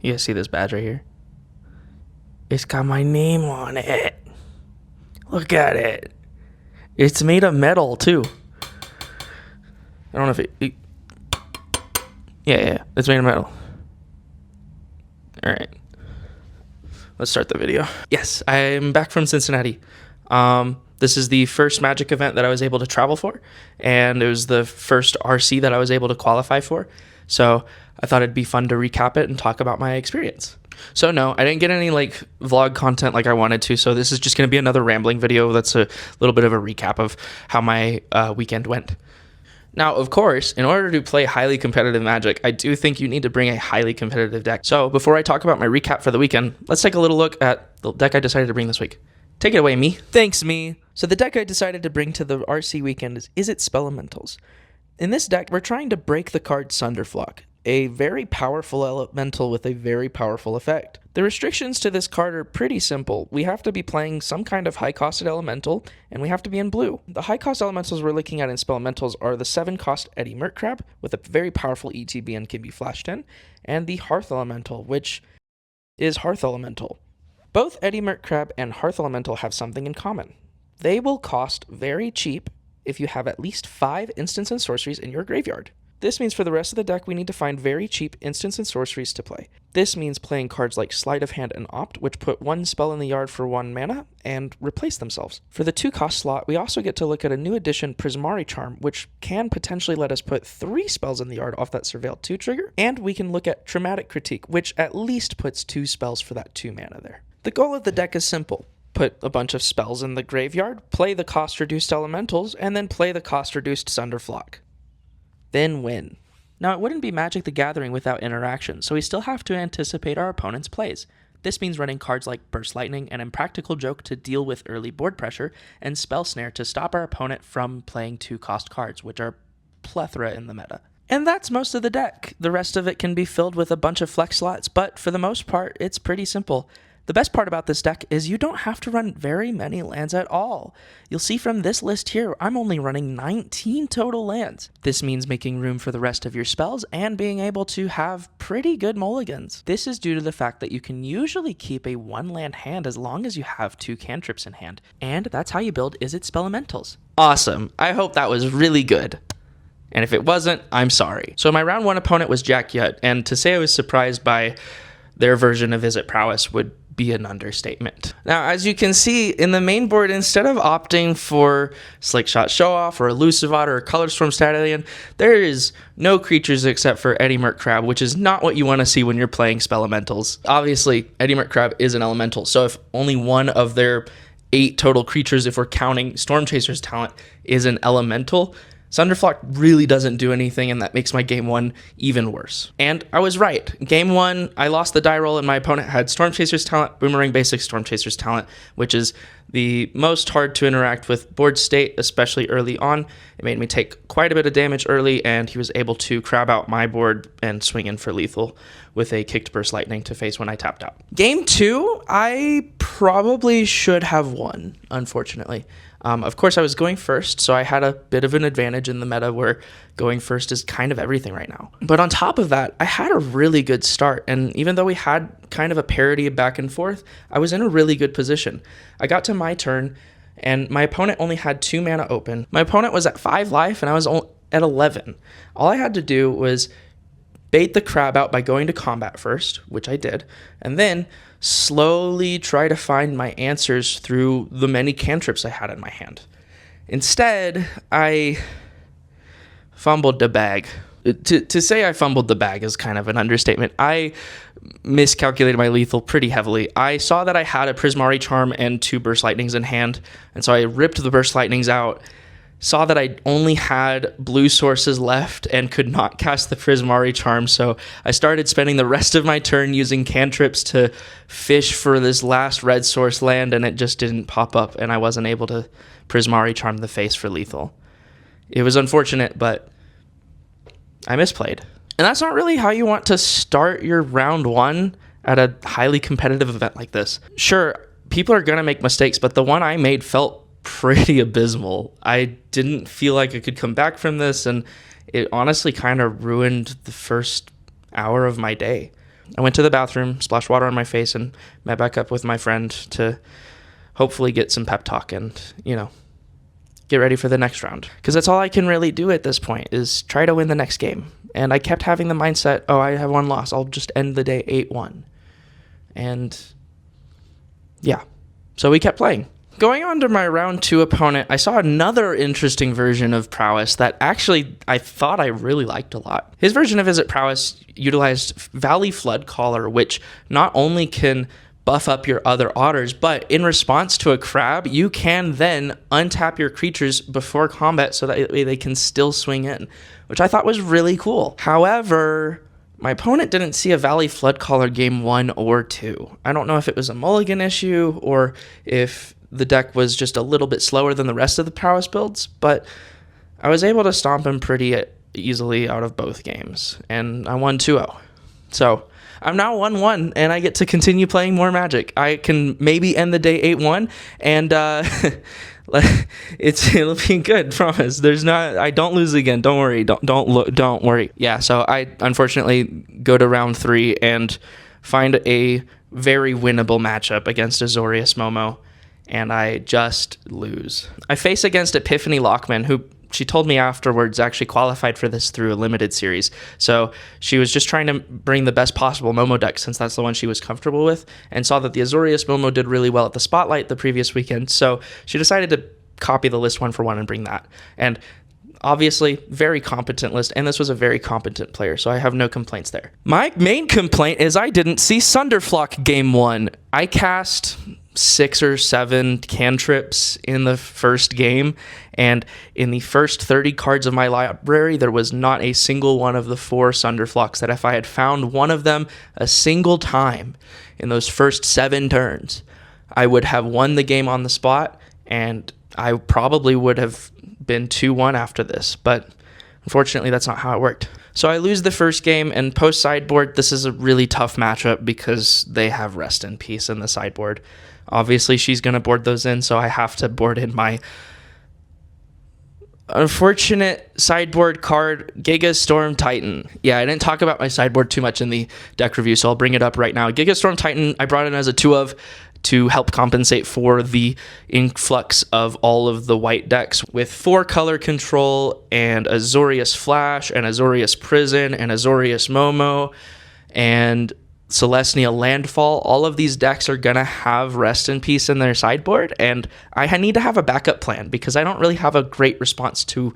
You guys see this badge right here? It's got my name on it. Look at it. It's made of metal too. I don't know if it yeah, it's made of metal. All right, let's start the video. Yes, I'm back from Cincinnati. This is the first Magic event that I was able to travel for, and it was the first RC that I was able to qualify for. So I thought it'd be fun to recap it and talk about my experience. So no, I didn't get any like vlog content like I wanted to, so this is just going to be another rambling video that's a little bit of a recap of how my weekend went. Now, of course, in order to play highly competitive Magic, I do think you need to bring a highly competitive deck. So before I talk about my recap for the weekend, let's take a little look at the deck I decided to bring this week. Take it away, me. Thanks, me. So the deck I decided to bring to the RC weekend is It Spelementals? In this deck, we're trying to break the card Sunderflock, a very powerful elemental with a very powerful effect. The restrictions to this card are pretty simple. We have to be playing some kind of high-costed elemental, and we have to be in blue. The high-cost elementals we're looking at in Spelementals are the 7-cost Eddy Mercrab, with a very powerful ETB and can be flashed in, and the Hearth Elemental, which is Hearth Elemental. Both Eddy Mercrab and Hearth Elemental have something in common. They will cost very cheap if you have at least 5 instants and sorceries in your graveyard. This means for the rest of the deck, we need to find very cheap instants and sorceries to play. This means playing cards like Sleight of Hand and Opt, which put 1 spell in the yard for 1 mana and replace themselves. For the 2-cost slot, we also get to look at a new addition, Prismari Charm, which can potentially let us put 3 spells in the yard off that Surveil 2 trigger, and we can look at Traumatic Critique, which at least puts 2 spells for that 2 mana there. The goal of the deck is simple. Put a bunch of spells in the graveyard, play the cost-reduced elementals, and then play the cost-reduced Sunderflock. Then win. Now, it wouldn't be Magic the Gathering without interaction, so we still have to anticipate our opponent's plays. This means running cards like Burst Lightning and Impractical Joke to deal with early board pressure, and Spell Snare to stop our opponent from playing 2-cost cards, which are plethora in the meta. And that's most of the deck. The rest of it can be filled with a bunch of flex slots, but for the most part, it's pretty simple. The best part about this deck is you don't have to run very many lands at all. You'll see from this list here, I'm only running 19 total lands. This means making room for the rest of your spells and being able to have pretty good mulligans. This is due to the fact that you can usually keep a 1-land hand as long as you have 2 cantrips in hand. And that's how you build Is It Spelementals. Awesome. I hope that was really good. And if it wasn't, I'm sorry. So my round 1 opponent was Jack Yutt, and to say I was surprised by their version of Is It Prowess would be an understatement. Now, as you can see in the main board, instead of opting for Slickshot Show Off or Elusive Otter or Color Storm Stallion, there is no creatures except for Eddy Mercrab, which is not what you want to see when you're playing Spelementals. Obviously, Eddy Mercrab is an elemental, so if only one of their 8 total creatures, if we're counting Storm Chaser's talent, is an elemental, Sunderflock really doesn't do anything, and that makes my game 1 even worse. And I was right. Game 1, I lost the die roll, and my opponent had Storm Chaser's talent, Boomerang Basic Storm Chaser's talent, which is the most hard to interact with board state, especially early on. It made me take quite a bit of damage early, and he was able to crab out my board and swing in for lethal with a kicked Burst Lightning to face when I tapped out. Game 2, I probably should have won, unfortunately. Of course, I was going first, so I had a bit of an advantage in the meta where going first is kind of everything right now. But on top of that, I had a really good start, and even though we had kind of a parity back and forth, I was in a really good position. I got to my turn, and my opponent only had 2 mana open. My opponent was at 5 life, and I was at 11. All I had to do was bait the crab out by going to combat first, which I did, and then slowly try to find my answers through the many cantrips I had in my hand. Instead, I fumbled the bag. To say I fumbled the bag is kind of an understatement. I miscalculated my lethal pretty heavily. I saw that I had a Prismari Charm and 2 Burst Lightnings in hand, and so I ripped the Burst Lightnings out, saw that I only had blue sources left and could not cast the Prismari Charm, so I started spending the rest of my turn using cantrips to fish for this last red source land, and it just didn't pop up, and I wasn't able to Prismari Charm the face for lethal. It was unfortunate, but I misplayed. And that's not really how you want to start your round 1 at a highly competitive event like this. Sure, people are going to make mistakes, but the one I made felt pretty abysmal. I didn't feel like I could come back from this, and it honestly kind of ruined the first hour of my day. I went to the bathroom, splashed water on my face, and met back up with my friend to hopefully get some pep talk and, get ready for the next round. Because that's all I can really do at this point is try to win the next game. And I kept having the mindset, I have one loss. I'll just end the day 8-1. And yeah, so we kept playing. Going on to my round 2 opponent, I saw another interesting version of prowess that actually I thought I really liked a lot. His version of Visit Prowess utilized Valley Flood Caller, which not only can buff up your other otters, but in response to a crab, you can then untap your creatures before combat so that they can still swing in, which I thought was really cool. However, my opponent didn't see a Valley Flood Caller game 1 or 2. I don't know if it was a mulligan issue or if the deck was just a little bit slower than the rest of the prowess builds, but I was able to stomp him pretty easily out of both games, and I won 2-0. So I'm now 1-1, and I get to continue playing more Magic. I can maybe end the day 8-1, and it'll be good. Promise. I don't lose again. Don't worry. Don't worry. Yeah. So I unfortunately go to round 3 and find a very winnable matchup against Azorius Momo, and I just lose. I face against Epiphany Lockman, who she told me afterwards actually qualified for this through a limited series. So she was just trying to bring the best possible Momo deck since that's the one she was comfortable with, and saw that the Azorius Momo did really well at the Spotlight the previous weekend. So she decided to copy the list 1-for-1 and bring that. And obviously, very competent list, and this was a very competent player, so I have no complaints there. My main complaint is I didn't see Sunderflock game 1. I cast 6 or 7 cantrips in the first game, and in the first 30 cards of my library, there was not a single one of the 4 Sunderflocks that if I had found one of them a single time in those first 7 turns, I would have won the game on the spot, and I probably would have been 2-1 after this, but unfortunately that's not how it worked. So I lose the first game, and post sideboard, this is a really tough matchup because they have Rest in Peace in the sideboard. Obviously, she's going to board those in, so I have to board in my unfortunate sideboard card, Giga Storm Titan. Yeah, I didn't talk about my sideboard too much in the deck review, so I'll bring it up right now. Giga Storm Titan, I brought in as a 2-of to help compensate for the influx of all of the white decks with 4 color control and Azorius Flash and Azorius Prison and Azorius Momo and Celestia Landfall. All of these decks are going to have Rest in Peace in their sideboard, and I need to have a backup plan because I don't really have a great response to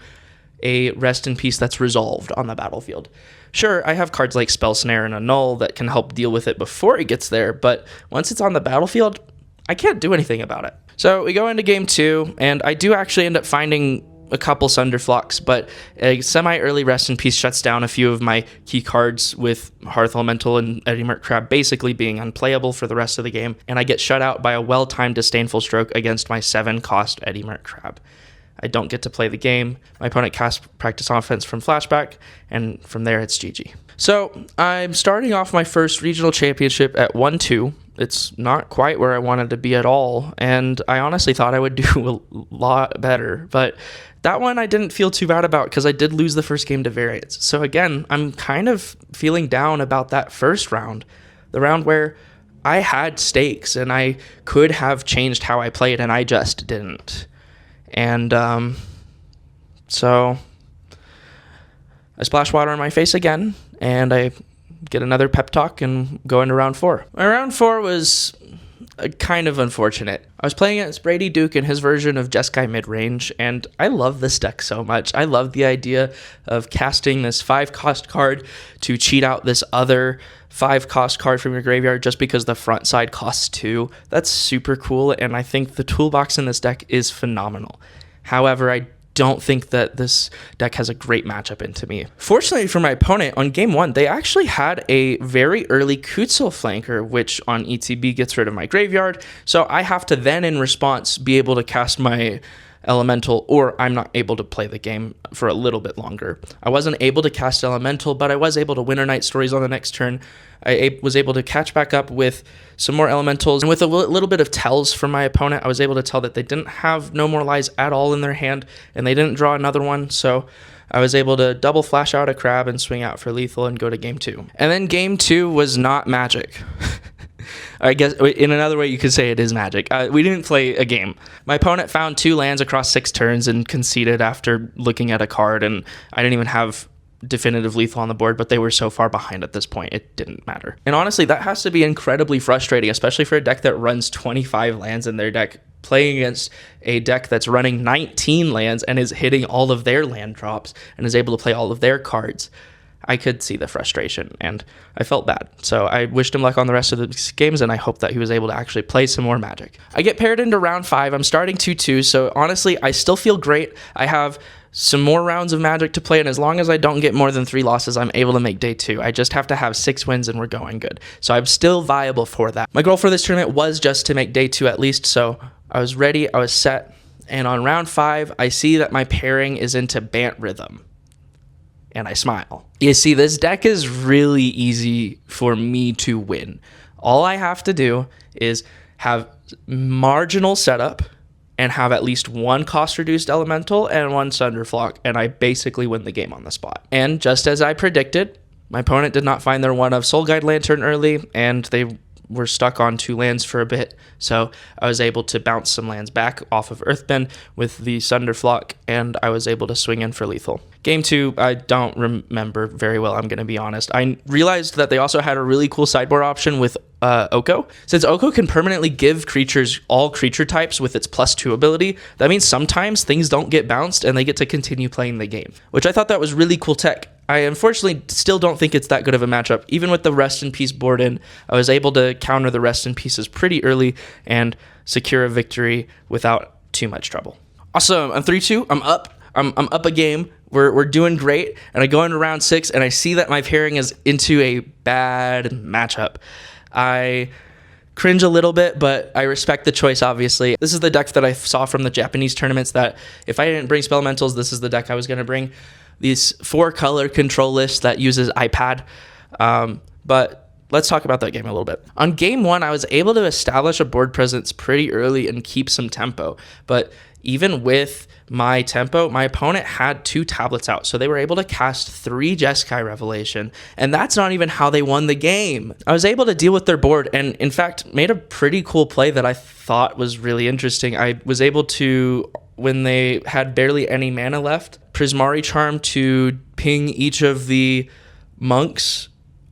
a Rest in Peace that's resolved on the battlefield. Sure, I have cards like Spell Snare and Annul that can help deal with it before it gets there, but once it's on the battlefield, I can't do anything about it. So we go into game 2, and I do actually end up finding a couple Sunderflocks, but a semi-early Rest in Peace shuts down a few of my key cards, with Hearth Elemental and Eddie Merc Crab basically being unplayable for the rest of the game, and I get shut out by a well-timed Disdainful Stroke against my 7-cost Eddie Merc Crab. I don't get to play the game. My opponent casts Practice Offense from Flashback, and from there it's GG. So I'm starting off my first regional championship at 1-2. It's not quite where I wanted to be at all, and I honestly thought I would do a lot better, but that one I didn't feel too bad about because I did lose the first game to Variance. So again, I'm kind of feeling down about that first round, the round where I had stakes and I could have changed how I played, and I just didn't. And so I splash water on my face again, and I get another pep talk and go into round 4. My round 4 was kind of unfortunate. I was playing against Brady Duke and his version of Jeskai Midrange, and I love this deck so much. I love the idea of casting this 5-cost card to cheat out this other 5-cost card from your graveyard just because the front side costs 2. That's super cool, and I think the toolbox in this deck is phenomenal. However, I don't think that this deck has a great matchup into me. Fortunately for my opponent, on game 1, they actually had a very early Kutzel flanker, which on ETB gets rid of my graveyard, so I have to then, in response, be able to cast my Elemental, or I'm not able to play the game for a little bit longer. I wasn't able to cast Elemental, but I was able to Winter Night Stories on the next turn. I was able to catch back up with some more Elementals, and with a little bit of tells from my opponent, I was able to tell that they didn't have No More Lies at all in their hand, and they didn't draw another one, so I was able to double flash out a crab and swing out for lethal and go to game 2. And then game 2 was not magic. I guess in another way you could say it is magic. We didn't play a game. My opponent found 2 lands across 6 turns and conceded after looking at a card, and I didn't even have definitive lethal on the board, but they were so far behind at this point it didn't matter. And honestly, that has to be incredibly frustrating, especially for a deck that runs 25 lands in their deck, playing against a deck that's running 19 lands and is hitting all of their land drops and is able to play all of their cards. I could see the frustration, and I felt bad. So I wished him luck on the rest of the games, and I hope that he was able to actually play some more Magic. I get paired into round 5. I'm starting 2-2, so honestly, I still feel great. I have some more rounds of Magic to play, and as long as I don't get more than 3 losses, I'm able to make day 2. I just have to have 6 wins, and we're going good. So I'm still viable for that. My goal for this tournament was just to make day 2 at least, so I was ready, I was set, and on round 5, I see that my pairing is into Bant Rhythm. And I smile. You see, this deck is really easy for me to win. All I have to do is have marginal setup and have at least 1 cost-reduced elemental and 1 Sunderflock, and I basically win the game on the spot. And just as I predicted, my opponent did not find their one of Soul Guide Lantern early, and they were stuck on 2 lands for a bit, so I was able to bounce some lands back off of Earthbend with the Sunderflock, and I was able to swing in for lethal. Game 2, I don't remember very well, I'm going to be honest. I realized that they also had a really cool sideboard option with Oko. Since Oko can permanently give creatures all creature types with its +2 ability, that means sometimes things don't get bounced and they get to continue playing the game, which I thought that was really cool tech. I unfortunately still don't think it's that good of a matchup. Even with the Rest in Peace board in, I was able to counter the Rest in Pieces pretty early and secure a victory without too much trouble. Awesome, I'm 3-2, I'm up. I'm up a game. We're doing great, and I go into round 6, and I see that my pairing is into a bad matchup. I cringe a little bit, but I respect the choice, obviously. This is the deck that I saw from the Japanese tournaments that if I didn't bring Spellmentals, this is the deck I was going to bring. These 4-color control lists that uses iPad. But let's talk about that game a little bit. On game 1, I was able to establish a board presence pretty early and keep some tempo. But even with my tempo, my opponent had 2 tablets out, so they were able to cast 3 Jeskai Revelation, and that's not even how they won the game. I was able to deal with their board, and in fact, made a pretty cool play that I thought was really interesting. I was able to, when they had barely any mana left, Prismari Charm to ping each of the monks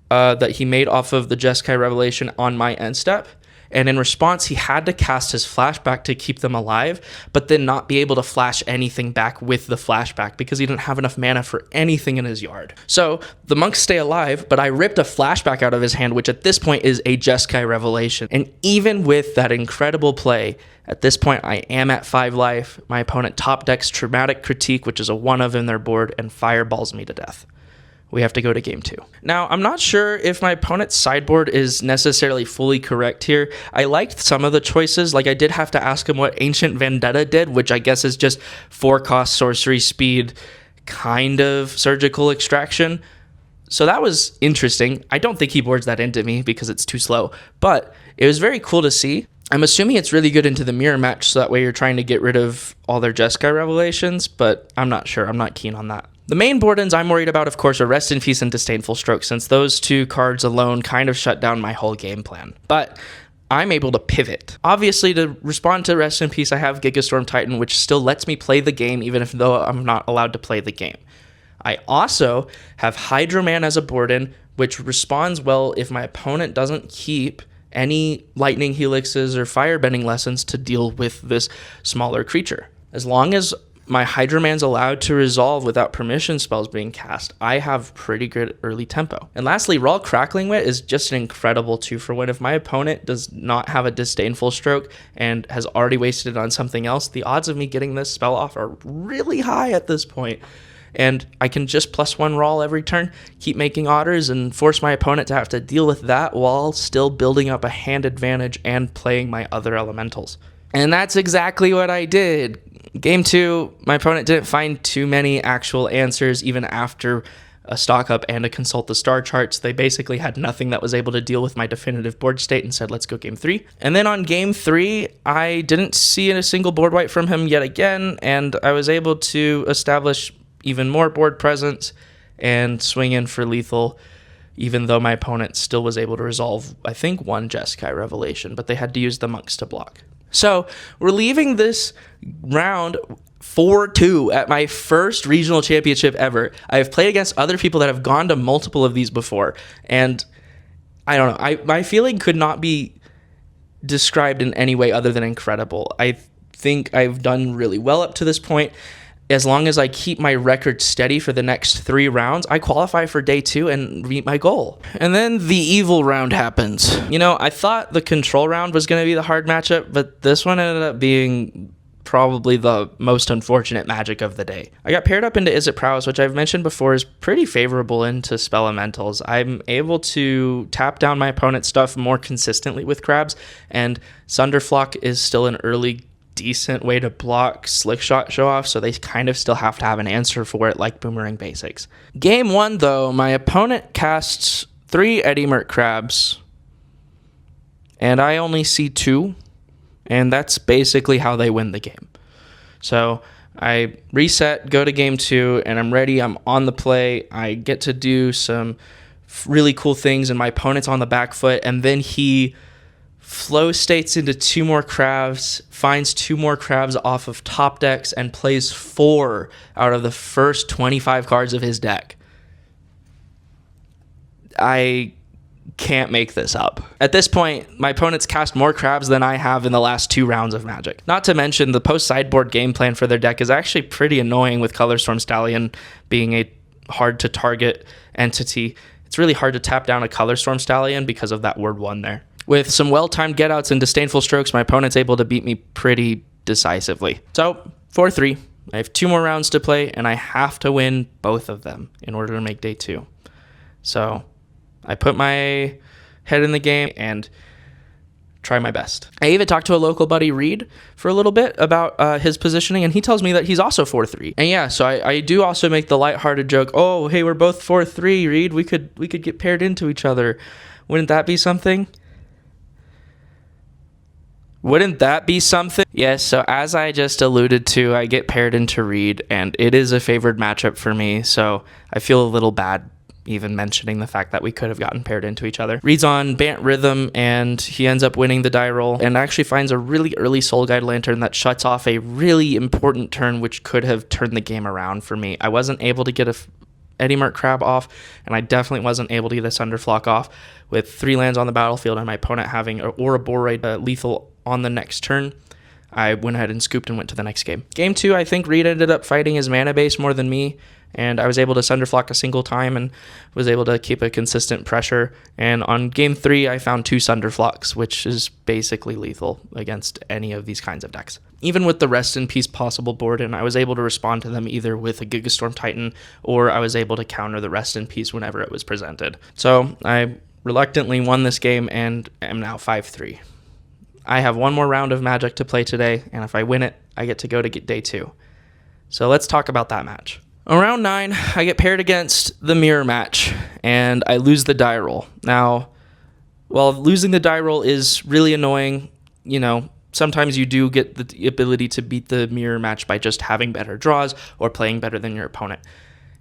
that he made off of the Jeskai Revelation on my end step. And in response, he had to cast his flashback to keep them alive, but then not be able to flash anything back with the flashback because he didn't have enough mana for anything in his yard. So the monks stay alive, but I ripped a flashback out of his hand, which at this point is a Jeskai Revelation. And even with that incredible play, at this point I am at 5 life. My opponent top decks Traumatic Critique, which is a 1 of in their board, and fireballs me to death. We have to go to game 2. Now, I'm not sure if my opponent's sideboard is necessarily fully correct here. I liked some of the choices. Like, I did have to ask him what Ancient Vendetta did, which I guess is just 4-cost sorcery speed, kind of surgical extraction. So that was interesting. I don't think he boards that into me because it's too slow, but it was very cool to see. I'm assuming it's really good into the mirror match, so that way you're trying to get rid of all their Jeskai Revelations, but I'm not sure. I'm not keen on that. The main board ends I'm worried about, of course, are Rest in Peace and Disdainful Stroke, since those 2 cards alone kind of shut down my whole game plan. But I'm able to pivot. Obviously, to respond to Rest in Peace, I have Gigastorm Titan, which still lets me play the game, even if though I'm not allowed to play the game. I also have Hydroman as a board in, which responds well if my opponent doesn't keep any Lightning Helixes or Firebending Lessons to deal with this smaller creature. As long as my Hydroman's allowed to resolve without permission spells being cast, I have pretty good early tempo. And lastly, Raw Crackling Wit is just an incredible 2-for-1. If my opponent does not have a Disdainful Stroke and has already wasted it on something else, the odds of me getting this spell off are really high at this point. And I can just +1 Raw every turn, keep making otters, and force my opponent to have to deal with that while still building up a hand advantage and playing my other elementals. And that's exactly what I did. Game 2, my opponent didn't find too many actual answers even after a stock up and a consult the star charts. They basically had nothing that was able to deal with my definitive board state and said, let's go game 3. And then on game 3, I didn't see a single board wipe from him yet again, and I was able to establish even more board presence and swing in for lethal, even though my opponent still was able to resolve, I think, one Jeskai Revelation, but they had to use the monks to block. So we're leaving this round 4-2 at my first regional championship ever. I've played against other people that have gone to multiple of these before, and I don't know. My feeling could not be described in any way other than incredible. I think I've done really well up to this point. As long as I keep my record steady for the next 3 rounds, I qualify for day 2 and meet my goal. And then the evil round happens. You know, I thought the control round was going to be the hard matchup, but this one ended up being probably the most unfortunate magic of the day. I got paired up into Is It Prowess, which I've mentioned before is pretty favorable into spell elementals. I'm able to tap down my opponent's stuff more consistently with crabs, and Sunderflock is still an early decent way to block Slick Shot show off, so they kind of still have to have an answer for it, like Boomerang Basics. Game 1, though, my opponent casts 3 Eddie Mert crabs, and I only see 2, and that's basically how they win the game. So I reset, go to game 2, and I'm ready. I'm on the play. I get to do some really cool things, and my opponent's on the back foot, and then he flow states into 2 more crabs, finds 2 more crabs off of top decks, and plays 4 out of the first 25 cards of his deck. I can't make this up. At this point, my opponent's cast more crabs than I have in the last 2 rounds of Magic. Not to mention, the post-sideboard game plan for their deck is actually pretty annoying, with Colorstorm Stallion being a hard-to-target entity. It's really hard to tap down a Colorstorm Stallion because of that word 1 there. With some well-timed get-outs and disdainful strokes, my opponent's able to beat me pretty decisively. So, 4-3. I have 2 more rounds to play, and I have to win both of them in order to make day 2. So I put my head in the game and try my best. I even talked to a local buddy, Reed, for a little bit about his positioning, and he tells me that he's also 4-3. And yeah, so I do also make the lighthearted joke, oh, hey, we're both 4-3, Reed. We could get paired into each other. Wouldn't that be something? Wouldn't that be something? Yes, so as I just alluded to, I get paired into Reed, and it is a favored matchup for me, so I feel a little bad even mentioning the fact that we could have gotten paired into each other. Reed's on Bant Rhythm, and he ends up winning the die roll, and actually finds a really early Soul Guide Lantern that shuts off a really important turn, which could have turned the game around for me. I wasn't able to get a Eddie Mert crab off, and I definitely wasn't able to get a Sunderflock off with 3 lands on the battlefield and my opponent having a Ouroboros lethal on the next turn. I went ahead and scooped and went to the next game. Game 2, I think Reed ended up fighting his mana base more than me, and I was able to Sunderflock a single time and was able to keep a consistent pressure. And on game 3, I found 2 Sunderflocks, which is basically lethal against any of these kinds of decks. Even with the Rest in Peace possible board, and I was able to respond to them either with a Gigastorm Titan, or I was able to counter the Rest in Peace whenever it was presented. So I reluctantly won this game and am now 5-3. I have 1 more round of Magic to play today, and if I win it, I get to go to day 2. So let's talk about that match. Around 9, I get paired against the mirror match, and I lose the die roll. Now, while losing the die roll is really annoying, you know, sometimes you do get the ability to beat the mirror match by just having better draws or playing better than your opponent.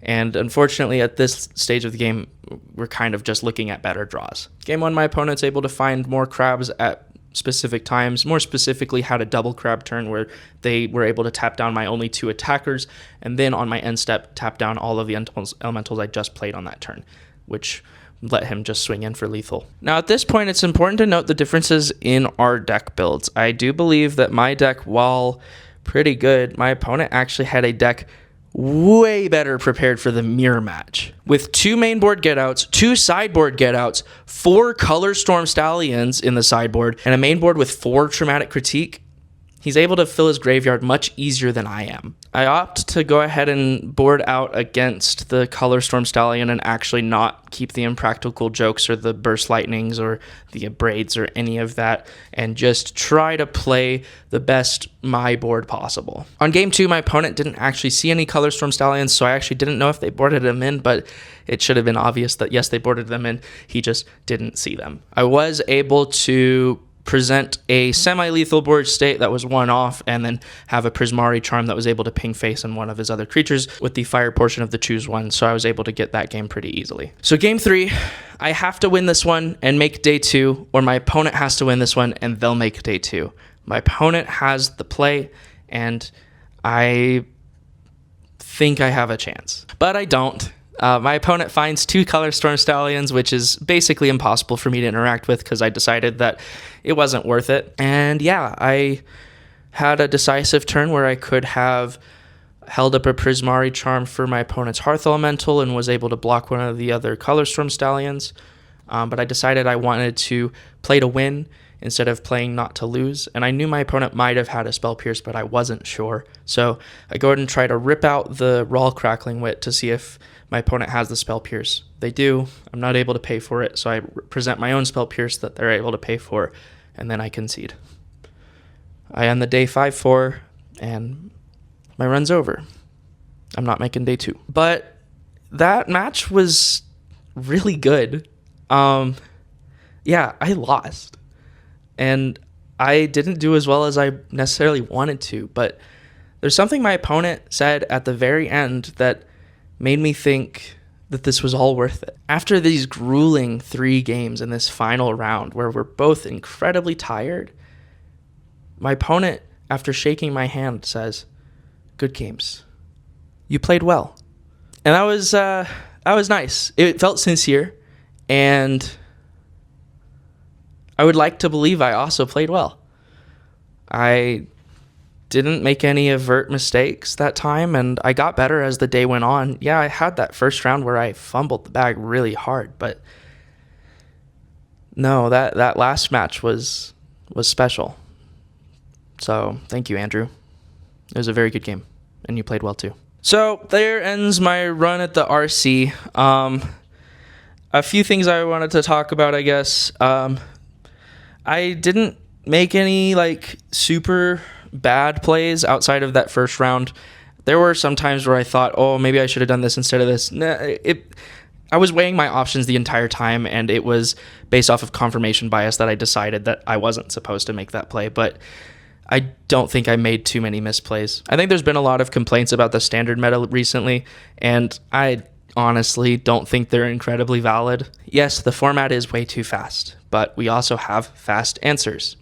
And unfortunately, at this stage of the game, we're kind of just looking at better draws. Game 1, my opponent's able to find more crabs at specific times, more specifically had a double crab turn where they were able to tap down my only 2 attackers, and then on my end step tap down all of the elementals I just played on that turn, which let him just swing in for lethal. Now at this point, it's important to note the differences in our deck builds. I do believe that my deck, while pretty good, my opponent actually had a deck way better prepared for the mirror match. With 2 mainboard get-outs, 2 sideboard get-outs, 4 Colorstorm Stallions in the sideboard, and a mainboard with 4 Traumatic Critique, he's able to fill his graveyard much easier than I am. I opt to go ahead and board out against the Colorstorm Stallion and actually not keep the Impractical Jokes or the Burst Lightnings or the Braids or any of that, and just try to play the best my board possible. On game 2, my opponent didn't actually see any Colorstorm Stallions, so I actually didn't know if they boarded them in, but it should have been obvious that yes, they boarded them in. He just didn't see them. I was able to present a semi-lethal board state that was one off, and then have a Prismari charm that was able to ping face on one of his other creatures with the fire portion of the choose one, so I was able to get that game pretty easily. So game 3, I have to win this one and make day 2, or my opponent has to win this one and they'll make day 2. My opponent has the play, and I think I have a chance, but I don't. My opponent finds 2 Color Storm Stallions, which is basically impossible for me to interact with because I decided that it wasn't worth it. And yeah, I had a decisive turn where I could have held up a Prismari charm for my opponent's Hearth Elemental and was able to block one of the other Color Storm Stallions. But I decided I wanted to play to win instead of playing not to lose. And I knew my opponent might have had a Spell Pierce, but I wasn't sure. So I go ahead and try to rip out the Raw Crackling Wit to see if my opponent has the Spell Pierce. They do. I'm not able to pay for it, so I present my own Spell Pierce that they're able to pay for, and then I concede. I end the day 5-4, and my run's over. I'm not making day 2. But that match was really good. Yeah, I lost. And I didn't do as well as I necessarily wanted to, but there's something my opponent said at the very end that made me think that this was all worth it. After these grueling 3 games in this final round where we're both incredibly tired, my opponent, after shaking my hand, says, "Good games. You played well." And that was nice. It felt sincere, and I would like to believe I also played well. I didn't make any overt mistakes that time, and I got better as the day went on. Yeah, I had that first round where I fumbled the bag really hard, but no, that last match was special. So thank you, Andrew. It was a very good game, and you played well too. So there ends my run at the RC. A few things I wanted to talk about, I guess. I didn't make any super bad plays outside of that first round. There were some times where I thought, oh, maybe I should have done this instead of this. I was weighing my options the entire time, and it was based off of confirmation bias that I decided that I wasn't supposed to make that play, but I don't think I made too many misplays. I think there's been a lot of complaints about the standard meta recently, and I honestly don't think they're incredibly valid. Yes, the format is way too fast, but we also have fast answers.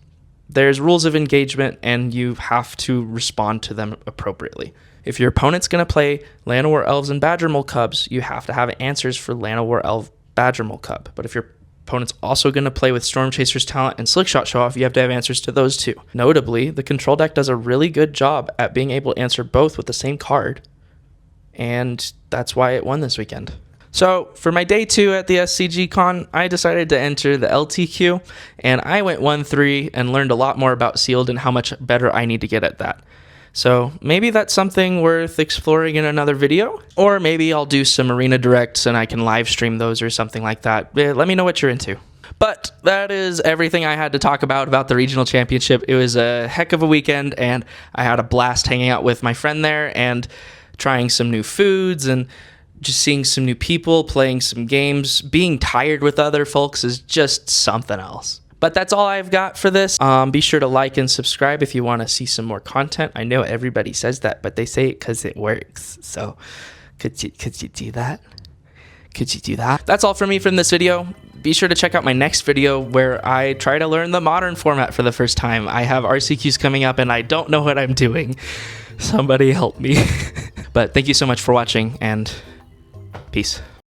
There's rules of engagement, and you have to respond to them appropriately. If your opponent's going to play Llanowar Elves and Badgermole Cubs, you have to have answers for Llanowar Elf Badgermole Cub. But if your opponent's also going to play with Storm Chaser's Talent and Slickshot Show Off, you have to have answers to those too. Notably, the control deck does a really good job at being able to answer both with the same card, and that's why it won this weekend. So for my day 2 at the SCG Con, I decided to enter the LTQ, and I went 1-3 and learned a lot more about sealed and how much better I need to get at that. So maybe that's something worth exploring in another video, or maybe I'll do some arena directs and I can live stream those or something like that. Let me know what you're into. But that is everything I had to talk about the regional championship. It was a heck of a weekend, and I had a blast hanging out with my friend there and trying some new foods and just seeing some new people, playing some games. Being tired with other folks is just something else. But that's all I've got for this. Be sure to like and subscribe if you want to see some more content. I know everybody says that, but they say it because it works. So could you do that? Could you do that? That's all from me from this video. Be sure to check out my next video where I try to learn the modern format for the first time. I have RCQs coming up and I don't know what I'm doing. Somebody help me. But thank you so much for watching, and peace.